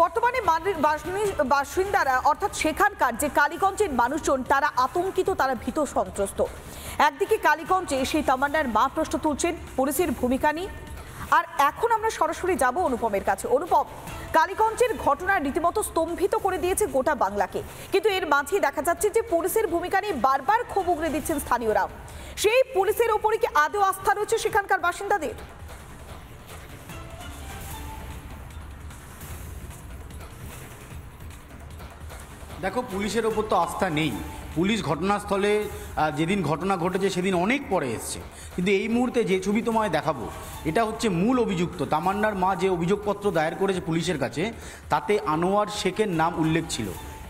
বর্তমানে বাসিন্দারা অর্থাৎ সেখানকার যে কালীগঞ্জের মানুষজন তারা আতঙ্কিত, তারা ভীত সন্ত্রস্ত। একদিকে কালীগঞ্জে সেই তামান্নার মা প্রশ্ন তুলছেন পুলিশের ভূমিকা নিয়ে। আর এখন আমরা সরাসরি যাব অনুপমের কাছে। অনুপম, কালীগঞ্জের ঘটনা রীতিমতো স্তম্ভিত করে দিয়েছে গোটা বাংলাকে, কিন্তু এর মাঝে দেখা যাচ্ছে যে পুলিশের ভূমিকা নিয়ে বারবার ক্ষোভ উগরে দিচ্ছেন স্থানীয়রা। সেই পুলিশের ওপরে কি আদৌ আস্থা রয়েছে সেখানকার বাসিন্দাদের? দেখো, পুলিশের ওপর তো আস্থা নেই। পুলিশ ঘটনাস্থলে যেদিন ঘটনা ঘটেছে সেদিন অনেক পরে এসছে, কিন্তু এই মুহূর্তে যে ছবি তোমায় দেখাবো এটা হচ্ছে মূল অভিযুক্ত তামান্নার মা যে অভিযোগপত্র দায়ের করেছে পুলিশের কাছে, তাতে আনোয়ার শেখের নাম উল্লেখ ছিল।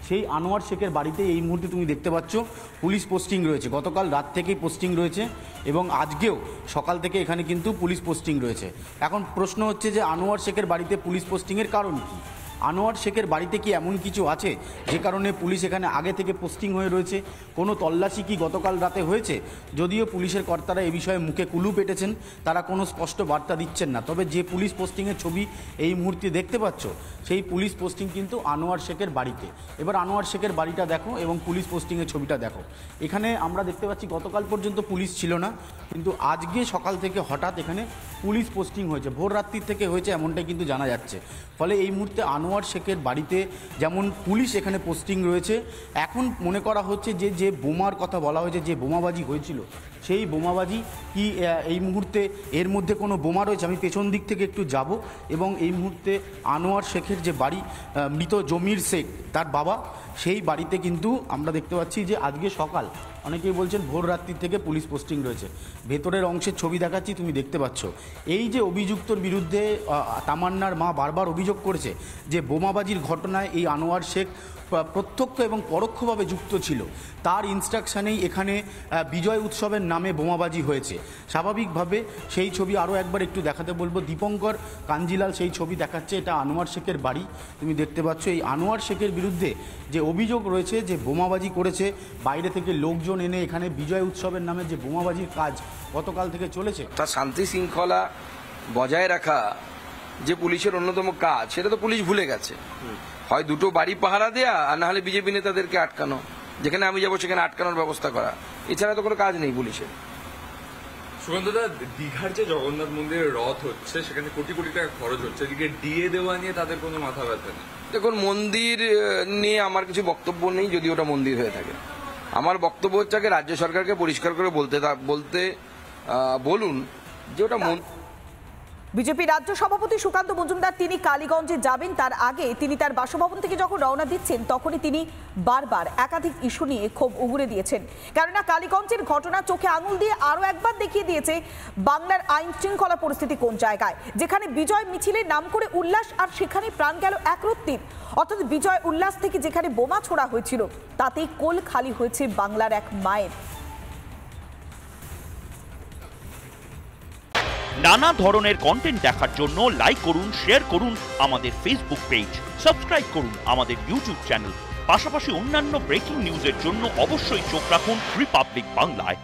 সেই আনোয়ার শেখের বাড়িতে এই মুহূর্তে তুমি দেখতে পাচ্ছ পুলিশ পোস্টিং রয়েছে। গতকাল রাত থেকেই পোস্টিং রয়েছে এবং আজকেও সকাল থেকে এখানে কিন্তু পুলিশ পোস্টিং রয়েছে। এখন প্রশ্ন হচ্ছে যে আনোয়ার শেখের বাড়িতে পুলিশ পোস্টিংয়ের কারণ কী? আনোয়ার শেখের বাড়িতে কি এমন কিছু আছে যে কারণে পুলিশ এখানে আগে থেকে পোস্টিং হয়ে রয়েছে? কোনো তল্লাশি কি গতকাল রাতে হয়েছে? যদিও পুলিশের কর্তারা এ বিষয়ে মুখে কুলু পেটেছেন, তারা কোনো স্পষ্ট বার্তা দিচ্ছেন না। তবে যে পুলিশ পোস্টিংয়ের ছবি এই মুহূর্তে দেখতে পাচ্ছ, সেই পুলিশ পোস্টিং কিন্তু আনোয়ার শেখের বাড়িতে। এবার আনোয়ার শেখের বাড়িটা দেখো এবং পুলিশ পোস্টিংয়ের ছবিটা দেখো। এখানে আমরা দেখতে পাচ্ছি গতকাল পর্যন্ত পুলিশ ছিল না, কিন্তু আজকে সকাল থেকে হঠাৎ এখানে পুলিশ পোস্টিং হয়েছে। ভোর রাত্রির থেকে হয়েছে এমনটাই কিন্তু জানা যাচ্ছে। ফলে এই মুহূর্তে আনোয়ার শেখের বাড়িতে যেমন পুলিশ এখানে পোস্টিং রয়েছে, এখন মনে করা হচ্ছে যে যে বোমার কথা বলা হয়েছে, যে বোমাবাজি হয়েছিল, সেই বোমাবাজি কি এই মুহূর্তে এর মধ্যে কোনো বোমা রয়েছে? আমি পেছন দিক থেকে একটু যাব এবং এই মুহূর্তে আনোয়ার শেখের যে বাড়ি, মৃত জমির শেখ তার বাবা, সেই বাড়িতে কিন্তু আমরা দেখতে পাচ্ছি যে আজকে সকাল, অনেকেই বলছেন ভোর রাত্রি থেকে পুলিশ পোস্টিং রয়েছে। ভেতরের অংশের ছবি দেখাচ্ছি, তুমি দেখতে পাচ্ছ। এই যে অভিযুক্তর বিরুদ্ধে তামান্নার মা বারবার অভিযোগ করেছে যে বোমাবাজির ঘটনায় এই আনোয়ার শেখ প্রত্যক্ষ এবং পরোক্ষভাবে যুক্ত ছিল, তার ইনস্ট্রাকশানেই এখানে বিজয় উৎসবের নামে বোমাবাজি হয়েছে। স্বাভাবিকভাবে সেই ছবি আরও একবার একটু দেখাতে বলবো। দীপঙ্কর কাঞ্জিলাল সেই ছবি দেখাচ্ছে, এটা আনোয়ার শেখের বাড়ি, তুমি দেখতে পাচ্ছ। এই আনোয়ার শেখের বিরুদ্ধে যে অভিযোগ রয়েছে যে বোমাবাজি করেছে, বাইরে থেকে লোকজন এনে এখানে বিজয় উৎসবের নামে যে বোমাবাজির কাজ গতকাল থেকে চলেছে, তার শান্তি শৃঙ্খলা বজায় রাখা যে পুলিশের অন্যতম কাজ, সেটা তো পুলিশ ভুলে গেছে। হয় দুটো বাড়ি পাহারা দেয়া, আর না হলে বিজেপি নেতাদেরকে আটকানো, যেখানে আমি যাবো সেখানে আটকানোর ব্যবস্থা করা, এছাড়া তো কোনো কাজ নেই পুলিশের। সুগন্ধদা, দীঘার যে জগন্নাথ মন্দিরের রথ হচ্ছে, সেখানে কোটি কোটি টাকা খরচ হচ্ছে, এদিকে ডিএ দেওয়া নিয়ে তাদের কোনো মাথা ব্যথা নেই। দেখুন, মন্দির নিয়ে আমার কিছু বক্তব্য নেই, যদি ওটা মন্দির হয়ে থাকে। আমার বক্তব্য হচ্ছে আগে রাজ্য সরকারকে পরিষ্কার করে বলুন যে ওটা বিজেপি রাজ্য সভাপতি সুকান্ত মজুমদার তিনি কালীগঞ্জে যাবেন, তার আগে তিনি তার বাসভবন থেকে যখন রওনা দিচ্ছেন তখনই তিনি বারবার একাধিক ইস্যু নিয়ে ক্ষোভ উগরে দিয়েছেন। কেননা কালীগঞ্জের ঘটনা চোখে আঙুল দিয়ে আরও একবার দেখিয়ে দিয়েছে বাংলার আইন শৃঙ্খলা পরিস্থিতি কোন জায়গায়। যেখানে বিজয় মিছিলের নাম করে উল্লাস, আর সেখানে প্রাণ গেল এক রত্তির। অর্থাৎ বিজয় উল্লাস থেকে যেখানে বোমা ছোড়া হয়েছিল, তাতেই কোল খালি হয়েছে বাংলার এক মায়ের। নানা ধরনের কন্টেন্ট দেখার জন্য লাইক করুন, শেয়ার করুন আমাদের ফেসবুক পেজ, সাবস্ক্রাইব করুন আমাদের ইউটিউব চ্যানেল। পাশাপাশি অন্যান্য ব্রেকিং নিউজের জন্য অবশ্যই চোখ রাখুন রিপাবলিক বাংলায়।